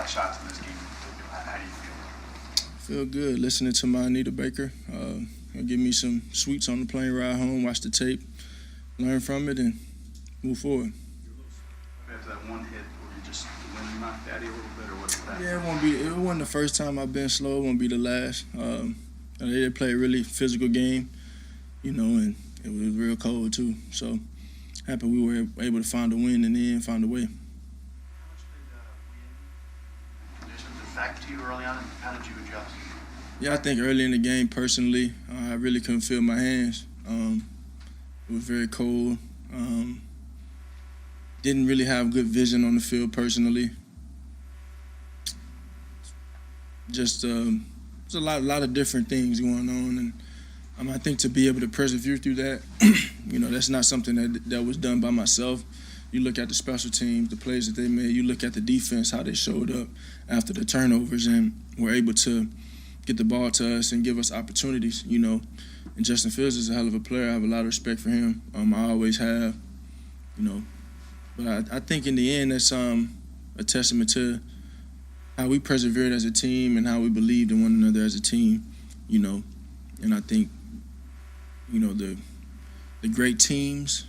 shots in this game. How do you feel? Feel good listening to my Anita Baker. Give me some sweets on the plane ride home, watch the tape, learn from it, and move forward. After that one hit, were you just when you knocked Daddy a little bit, or what was that? Yeah, it wasn't the first time I've been slow. It won't be the last. They played a really physical game, and it was real cold too. So happy we were able to find a win and then find a way. How much did conditions affect you early on, and how did you adjust? Yeah, I think early in the game, personally, I really couldn't feel my hands. It was very cold. Didn't really have good vision on the field personally. Just there's a lot of different things going on, and I think to be able to persevere through that, that's not something that was done by myself. You look at the special teams, the plays that they made. You look at the defense, how they showed up after the turnovers, and were able to get the ball to us and give us opportunities. And Justin Fields is a hell of a player. I have a lot of respect for him. I always have. But I think in the end, that's a testament to how we persevered as a team and how we believed in one another as a team, And I think, the great teams,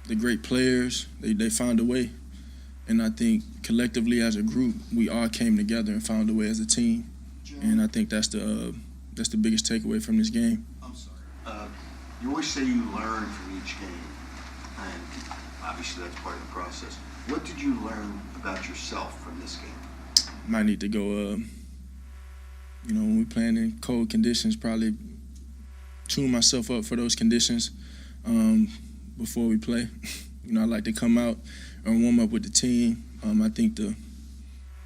the great players, they found a way. And I think collectively as a group, we all came together and found a way as a team. And I think that's the biggest takeaway from this game. I'm sorry. You always say you learn from each game, and obviously that's part of the process. What did you learn about yourself from this game? Might need to go, when we playing in cold conditions, probably tune myself up for those conditions before we play. I like to come out and warm up with the team. I think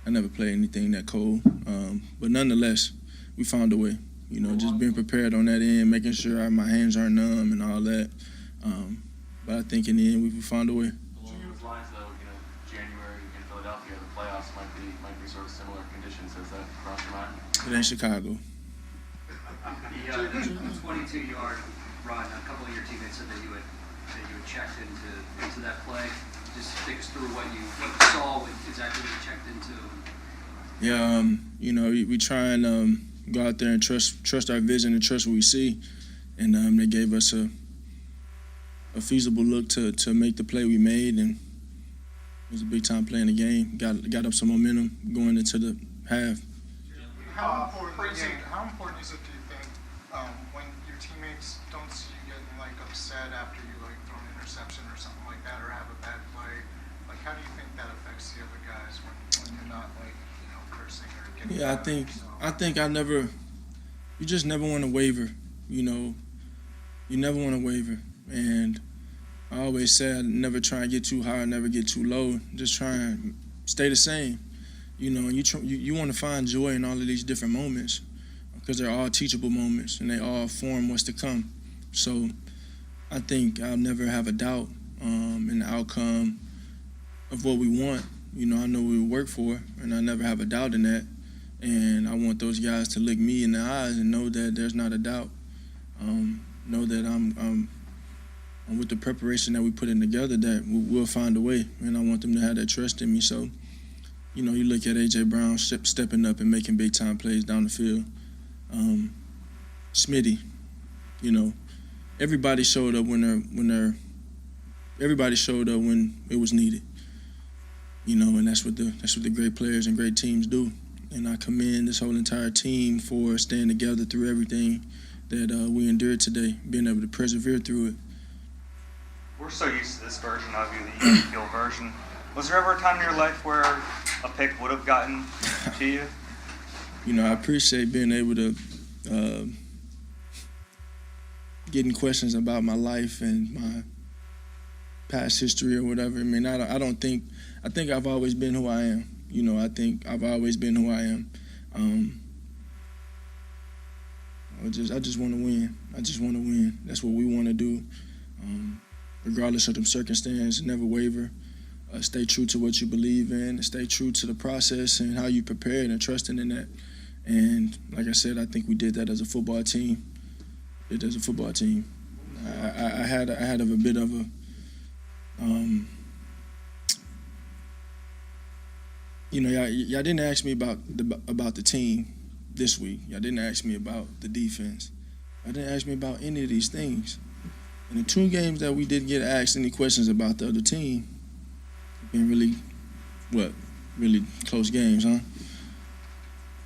I never played anything that cold, but nonetheless, we found a way. Just being prepared on that end, making sure my hands aren't numb and all that. But I think in the end, we found a way. Along those lines, though, January in Philadelphia, the playoffs might be sort of similar conditions. Has that crossed your mind? It ain't Chicago. The 22-yard run, a couple of your teammates said that you had checked into that play. Just take us through what you saw, exactly what you checked into. Yeah, we try and go out there and trust our vision and trust what we see, and they gave us a feasible look to make the play we made, and it was a big time play in the game. Got up some momentum going into the half. How important is it, do you think, when your teammates don't see you getting upset after you throw an interception or something like that, or have a bad play? How do you think that affects the other guys when you're not cursing or getting? Yeah, I think you just never want to waver. You never want to waver, and I always say I never try and get too high, never get too low. Just try and stay the same. You want to find joy in all of these different moments because they're all teachable moments and they all form what's to come. So I think I'll never have a doubt in the outcome of what we want. I know we work for, and I never have a doubt in that. And I want those guys to look me in the eyes and know that there's not a doubt. Know that I'm with the preparation that we put in together, that we'll find a way. And I want them to have that trust in me. So, you look at A.J. Brown stepping up and making big-time plays down the field. Smitty, everybody showed up everybody showed up when it was needed. And that's what the great players and great teams do. And I commend this whole entire team for staying together through everything that we endured today, being able to persevere through it. We're so used to this version of you, the even keel version. Was there ever a time in your life where a pick would have gotten to you? I appreciate being able to getting questions about my life and my past history or whatever. I think I've always been who I am. I think I've always been who I am. I just want to win. I just want to win. That's what we want to do. Regardless of the circumstance, never waver. Stay true to what you believe in. Stay true to the process and how you prepared and trusting in that. And like I said, I think we did that as a football team. I had a bit of a y'all didn't ask me about the team this week. Y'all didn't ask me about the defense. Y'all didn't ask me about any of these things. In the 2 games that we didn't get asked any questions about the other team, been really close games, huh?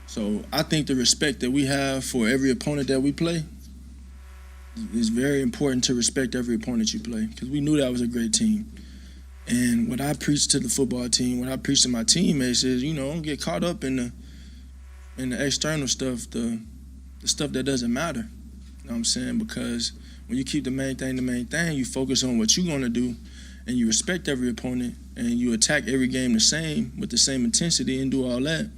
So I think the respect that we have for every opponent that we play is very important, to respect every opponent you play, because we knew that was a great team. And what I preach to the football team, what I preach to my teammates is, don't get caught up in the external stuff, the stuff that doesn't matter. You know what I'm saying? Because when you keep the main thing, you focus on what you're going to do, and you respect every opponent, and you attack every game the same, with the same intensity, and do all that.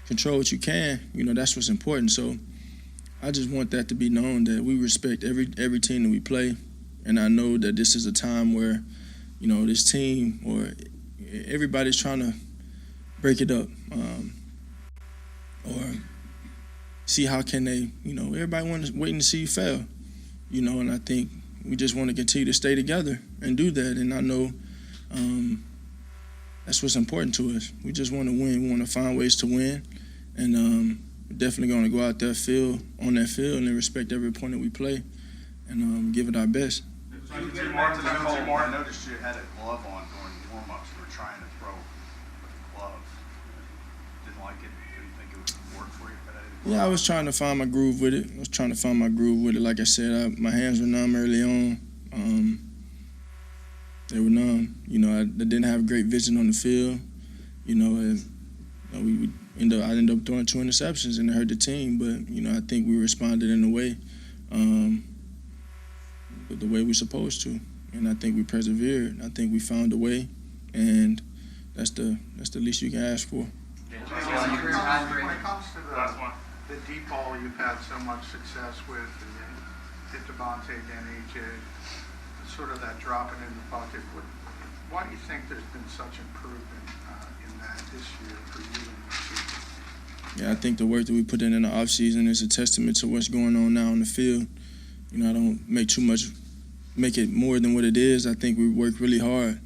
Control what you can. That's what's important. So I just want that to be known, that we respect every team that we play. And I know that this is a time where, this team or everybody's trying to break it up, or see how can they, everybody waiting to see you fail, and I think we just want to continue to stay together and do that. And I know that's what's important to us. We just want to win. We want to find ways to win, and we're definitely going to go out there on that field, and respect every opponent we play, and give it our best. You get more to the field more. I noticed you had a glove on during warm-ups. You were trying to throw with a glove. Didn't like it. Didn't think it would work for you. Yeah, I was trying to find my groove with it. Like I said, my hands were numb early on. They were numb. I didn't have great vision on the field. I ended up throwing 2 interceptions, and it hurt the team. But I think we responded in a way, the way we're supposed to, and I think we persevered. I think we found a way, and that's the least you can ask for. When it comes to the deep ball you've had so much success with, and then hit Devontae again, AJ, sort of that dropping in the bucket, why do you think there's been such improvement in that this year for you and your team? Yeah, I think the work that we put in the offseason is a testament to what's going on now on the field. I don't make it more than what it is. I think we work really hard.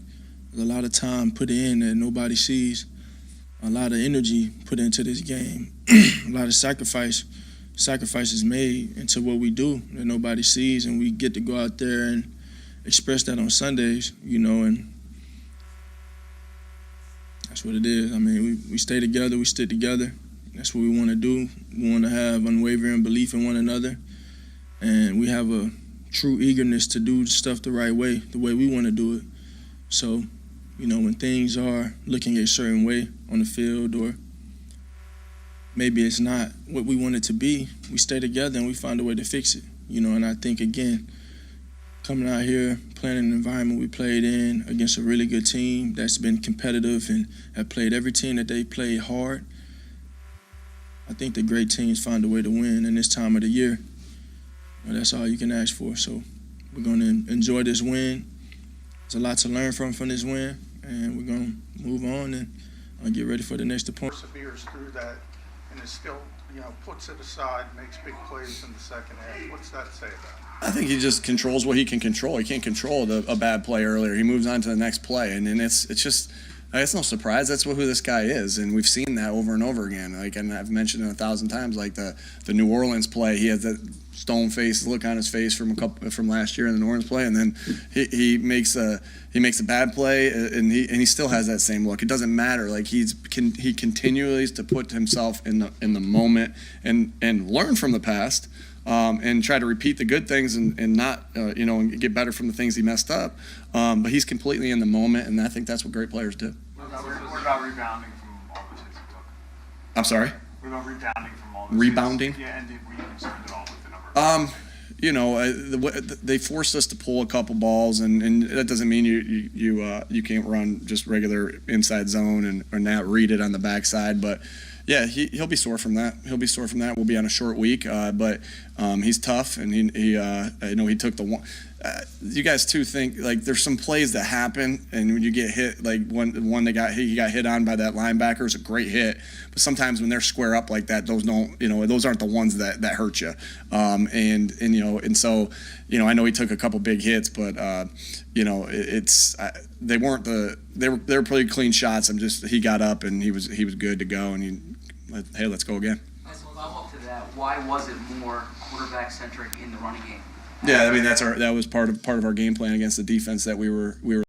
There's a lot of time put in that nobody sees, a lot of energy put into this game, a lot of sacrifices made into what we do that nobody sees, and we get to go out there and express that on Sundays, and that's what it is. I mean, we stay together, we stick together. That's what we want to do. We want to have unwavering belief in one another, and we have a true eagerness to do stuff the right way, the way we want to do it. So, when things are looking a certain way on the field, or maybe it's not what we want it to be, we stay together and we find a way to fix it. And I think, again, coming out here, playing in an environment we played in against a really good team that's been competitive and have played every team that they played hard, I think the great teams find a way to win in this time of the year. That's all you can ask for. So we're going to enjoy this win. There's a lot to learn from this win, and we're going to move on and get ready for the next opponent. Perseveres through that, and is still, puts it aside, makes big plays in the second half. What's that say about it? I think he just controls what he can control. He can't control a bad play earlier. He moves on to the next play, and it's just. It's no surprise. That's who this guy is, and we've seen that over and over again. And I've mentioned it 1,000 times. Like the New Orleans play, he has that stone face look on his face from last year in the New Orleans play, and then he makes a bad play, and he still has that same look. It doesn't matter. Like he continues to put himself in the moment and learn from the past. And try to repeat the good things and not, and get better from the things he messed up. But he's completely in the moment, and I think that's what great players do. What about rebounding from all the hits you took? I'm sorry? What about rebounding from all the Rebounding? Yeah, and were you concerned at all with the number? They forced us to pull a couple balls, and that doesn't mean you can't run just regular inside zone or not read it on the backside, but yeah, he'll be sore from that. We'll be on a short week, but he's tough, and he took the one. you guys too think like there's some plays that happen, and when you get hit, like one that he got hit on by that linebacker is a great hit, but sometimes when they're square up like that, those aren't the ones that hurt you, and so I know he took a couple big hits, but they were pretty clean shots. He got up and he was good to go, and hey, let's go again. As a follow-up to that, why was it more quarterback-centric in the running game? Yeah, I mean that was part of our game plan against the defense that we were